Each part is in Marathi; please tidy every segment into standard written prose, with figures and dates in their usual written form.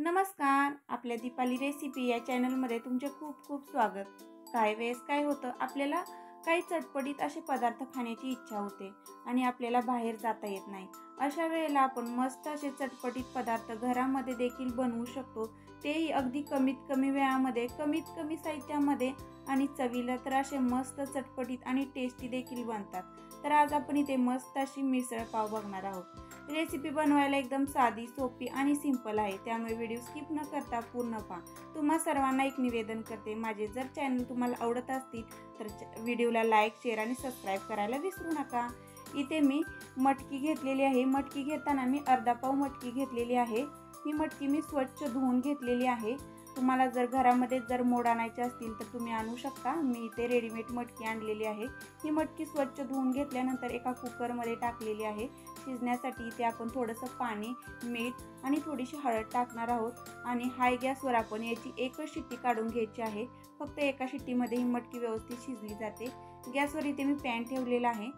नमस्कार. आपल्या दीपाली रेसिपी या चॅनलमध्ये तुमचे खूप खूप स्वागत. काही वेळेस काय होतं, आपल्याला काही चटपटीत असे पदार्थ खाण्याची इच्छा होते आणि आपल्याला बाहेर जाता येत नाही. अशा वेळेला आपण मस्त असे चटपटीत पदार्थ घरामध्ये देखील बनवू शकतो, तेही अगदी कमीत कमी वेळामध्ये, कमीत कमी साहित्यामध्ये आणि चवीला तर असे मस्त चटपटीत आणि टेस्टी देखील बनतात. तर आज आपण इथे मस्त अशी मिसळ पाव बघणार आहोत. रेसिपी बनवायला एकदम साधी, सोपी आणि सिंपल आहे, त्यामुळे व्हिडिओ स्किप न करता पूर्ण पहा. तुम्हा सर्वांना एक निवेदन करते, माझे जर चॅनल तुम्हाला आवडत असतील तर व्हिडिओला लाईक, शेअर आणि सबस्क्राईब करायला विसरू नका. इथे मी मटकी घेतलेली आहे. मटकी घेताना मी अर्धा पाव मटकी घेतलेली आहे. ही मटकी मी स्वच्छ धुवून घेतलेली आहे. तुम्हाला जर घरामध्ये जर मोड आणायचे असतील तर तुम्ही आणू शकता. मी इथे रेडीमेड मटकी आणलेली आहे. ही मटकी स्वच्छ धुवून घेतल्यानंतर एका कुकरमध्ये टाकलेली आहे. शिजण्यासाठी इथे आपण थोडंसं पाणी, मीठ आणि थोडीशी हळद टाकणार आहोत आणि हाय गॅसवर आपण याची एकच शिट्टी काढून घ्यायची आहे. फक्त एका शिट्टीमध्ये ही मटकी व्यवस्थित शिजली जाते. गॅसवर इथे मी पॅन ठेवलेला आहे.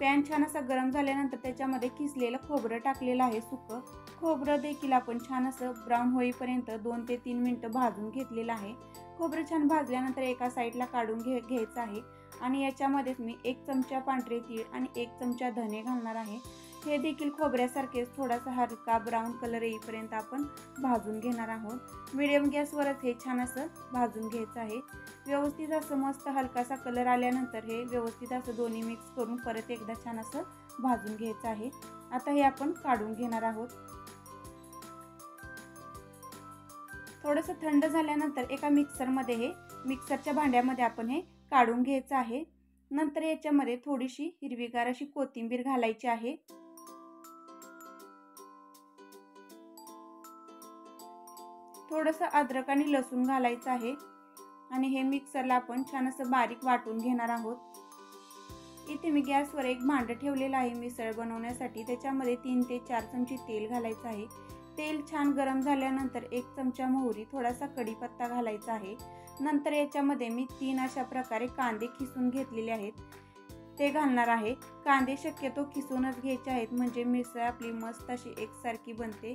पॅन छान असा गरम झाल्यानंतर त्याच्यामध्ये किसलेलं खोबरं टाकलेलं आहे. सुकं खोबरं देखील आपण छान असं ब्राऊन होईपर्यंत 2 ते 3 मिनिटं भाजून घेतलेलं आहे. खोबरं छान भाजल्यानंतर एका साईडला काढून घ्यायचं आहे आणि याच्यामध्येच मी 1 चमचा पांढरे तीळ आणि 1 चमचा धने घालणार आहे. हे देखील खोबऱ्यासारखेच थोडासा हलका ब्राऊन कलर येईपर्यंत आपण भाजून घेणार आहोत. मीडियम गॅसवरच हे छान असं भाजून घ्यायचं आहे. व्यवस्थित असं मस्त हलकासा कलर आल्यानंतर हे व्यवस्थित असं दोन्ही मिक्स करून परत एकदा छान असं भाजून घ्यायचं आहे. आता हे आपण काढून घेणार आहोत. थोडंसं थंड झाल्यानंतर एका मिक्सरच्या भांड्यामध्ये आपण हे काढून घ्यायचं आहे. नंतर याच्यामध्ये थोडीशी हिरवीगार अशी कोथिंबीर घालायची आहे. थोडंसं अद्रक आणि लसूण घालायचं आहे आणि हे मिक्सरला आपण छान असं बारीक वाटून घेणार आहोत. इथे मी गॅसवर एक भांडं ठेवलेलं आहे मिसळ बनवण्यासाठी. त्याच्यामध्ये 3 ते 4 चमचे तेल घालायचं आहे. तेल छान गरम झाल्यानंतर 1 चमचा मोहरी, थोडासा कढीपत्ता घालायचा आहे. नंतर याच्यामध्ये मी 3 अशा प्रकारे कांदे खिसून घेतलेले आहेत, ते घालणार आहे. कांदे शक्यतो खिसूनच घ्यायचे आहेत, म्हणजे मिसळ आपली मस्त अशी एकसारखी बनते.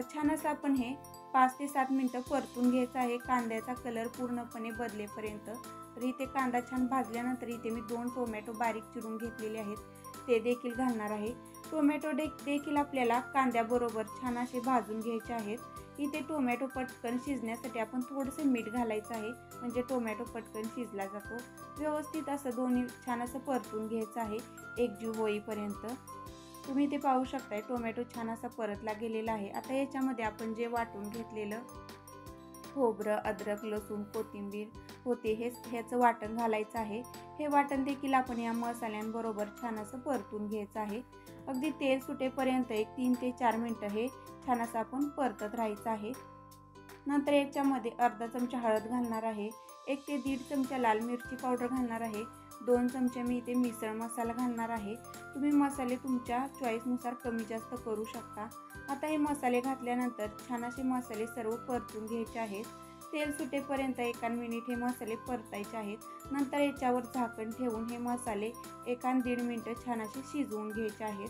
छान असं आपण हे 5 ते 7 मिनिटं परतून घ्यायचं आहे, कांद्याचा कलर पूर्णपणे बदलेपर्यंत. तर इथे कांदा छान भाजल्यानंतर इथे मी 2 टोमॅटो बारीक चिरून घेतलेले आहेत, ते देखील घालणार आहे. टोमॅटो देखील आपल्याला कांद्याबरोबर छान असे भाजून घ्यायचे आहेत. इथे टोमॅटो पटकन शिजण्यासाठी आपण थोडेसे मीठ घालायचं आहे, म्हणजे टोमॅटो पटकन शिजला जातो. व्यवस्थित असं दोन्ही छान असं परतून घ्यायचं आहे एकजीव होईपर्यंत. तुम्ही इथे पाहू शकताय टोमॅटो छान असा परतला गेलेला आहे. आता याच्यामध्ये आपण जे वाटून घेतलेलं खोबरं, अद्रक, लसूण, कोथिंबीर होते ह्याचं वाटण घालायचं आहे. हे वाटण देखील आपण या मसाल्यांबरोबर छान असं परतून घ्यायचं आहे. अगदी तेल सुटेपर्यंत 3 ते 4 मिनिटं हे छान असं आपण परतत राहायचं आहे. नंतर याच्यामध्ये अर्धा चमचा हळद घालणार आहे. 1 ते 1.5 चमचा लाल मिरची पावडर घालणार आहे. 2 चमचे मी इथे मिसळ मसाला घालणार आहे. तुम्ही मसाले तुमच्या चॉईसनुसार कमी जास्त करू शकता. आता हे मसाले घातल्यानंतर छान असे मसाले सर्व परतून घ्यायचे आहेत. तेल सुटेपर्यंत 1 मिनिट हे मसाले परतायचे आहेत. नंतर याच्यावर झाकण ठेवून हे मसाले 1 ते 1.5 मिनिटं छान असे शिजवून घ्यायचे आहेत.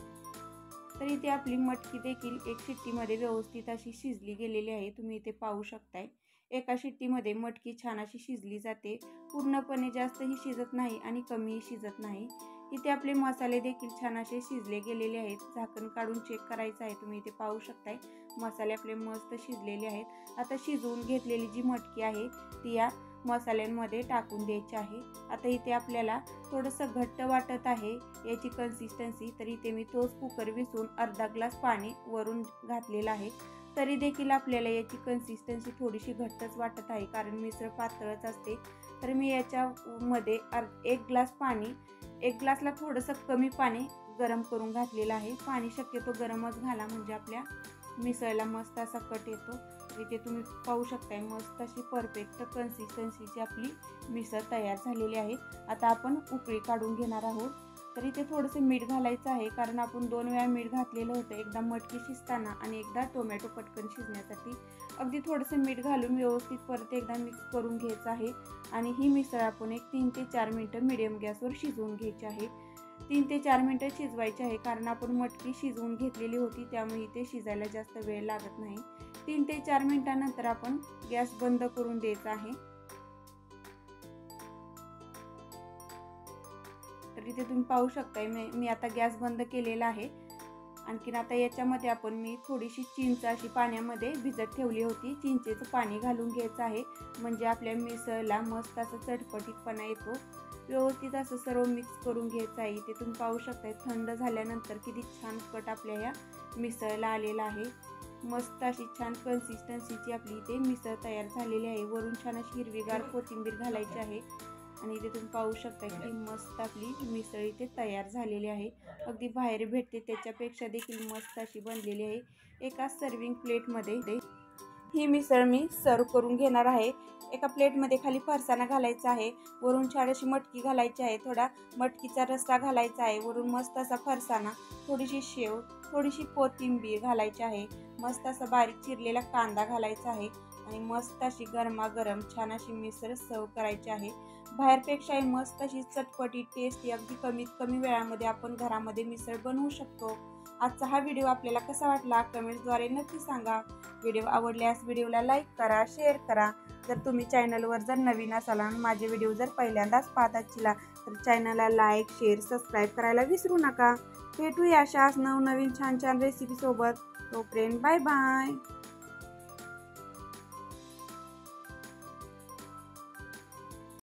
तर इथे आपली मटकी देखील 1 शिट्टीमध्ये व्यवस्थित अशी शिजली गेलेली आहे. तुम्ही इथे पाहू शकताय. एका शिट्टीमध्ये मटकी छान अशी शिजली जाते. पूर्णपणे जास्तही शिजत नाही आणि कमीही शिजत नाही. इथे आपले मसाले देखील छान असे शिजले गेलेले आहेत. झाकण काढून चेक करायचं आहे. तुम्ही इथे पाहू शकताय मसाले आपले मस्त शिजलेले आहेत. आता शिजवून घेतलेली जी मटकी आहे ती या मसाल्यांमध्ये टाकून द्यायची आहे. आता इथे आपल्याला थोडंसं घट्ट वाटत आहे याची कन्सिस्टन्सी, तर इथे मी तोच कुकर विसरून अर्धा ग्लास पाणी वरून घातलेलं आहे. तरी देखील आपल्याला याची कन्सिस्टन्सी थोडीशी घट्टच वाटत आहे, कारण मिसळ पातळच असते. तर मी याच्यामध्ये 1 ग्लास पाणी, 1 ग्लासला थोडंसं कमी पाणी गरम करून घातलेलं आहे. पाणी शक्यतो गरमच घाला, म्हणजे आपल्या मिसळला मस्त असा कट येतो. इथे तुम्ही पाहू शकताय मस्त अशी परफेक्ट कन्सिस्टन्सीची आपली मिसळ तयार झालेली आहे. आता आपण उकळी काढून घेणार आहोत. तर इथे थोडंसं मीठ घालायचं आहे, कारण आपण 2 वेळा मीठ घातलेलं होतं, एकदा मटकी शिजताना आणि एकदा टोमॅटो पटकन शिजण्यासाठी. अगदी थोडंसं मीठ घालून व्यवस्थित परत एकदा मिक्स करून घ्यायचं आहे आणि ही मिसळ आपण 3 ते 4 मिनिटं मीडियम गॅसवर शिजवून घ्यायची आहे. 3 ते 4 मिनिटं शिजवायची आहे, कारण आपण मटकी शिजवून घेतलेली होती, त्यामुळे इथे शिजायला जास्त वेळ लागत नाही. 3 ते 4 मिनिटांनंतर आपण गॅस बंद करून द्यायचा आहे। तर इथे तुम्ही पाहू शकताय मी आता गॅस बंद केलेला आहे। आणखीन आता याच्यामध्ये मी थोडीशी चिंच अशी पाण्यामध्ये भिजत ठेवली होती, चिंचेचं पाणी घालून घ्यायचं आहे, म्हणजे आपल्या मिसळला मस्त असा चटपटीतपणा येतो। व्यवस्थित असं सर्व मिक्स करून घ्यायचं आहे। इथे तुम्ही पाहू शकताय थंड झाल्यानंतर किती छान कट आपल्या ह्या मिसळला आलेला आहे। मस्त अशी छान कन्सिस्टन्सीची आपली इथे मिसळ तयार झालेली आहे। वरून छान अशी हिरवीगार कोथिंबीर घालायची आहे आणि इथे तुम्ही पाहू शकता की मस्त आपली मिसळ इथे तयार झालेली आहे। अगदी बाहेर भेटते त्याच्यापेक्षा देखील मस्त अशी बनलेली आहे। एका सर्विंग प्लेटमध्ये ही मिसळ मी सर्व करून घेणार आहे। एका प्लेटमध्ये खाली फरसाणा घालायचा आहे, वरून छान अशी मटकी घालायची आहे, थोडा मटकीचा रस्सा घालायचा आहे, वरून मस्त असा फरसाणा, थोडीशी शेव, थोडीशी कोथिंबीर घालायची आहे, मस्त असा बारीक चिरलेला कांदा घालायचा आहे आणि मस्त अशी गरमागरम छान अशी मिसळ सर्व करायची आहे। बाहेरपेक्षाही मस्त अशी चटपटी टेस्टी अगदी कमीत कमी वेळामध्ये आपण घरामध्ये मिसळ बनवू शकतो। आजचा हा व्हिडिओ आपल्याला कसा वाटला कमेंट्सद्वारे नक्की सांगा। व्हिडिओ आवडल्यास व्हिडिओला लाईक करा, शेअर करा। जर तुम्ही चॅनलवर जर नवीन असाल आणि माझे व्हिडिओ जर पहिल्यांदाच पाहत असतील तर चॅनलला लाईक, शेअर, सबस्क्राईब करायला विसरू नका। भेटूया अशाच नवनवीन छान छान रेसिपी सोबत। तोपर्यंत बाय बाय।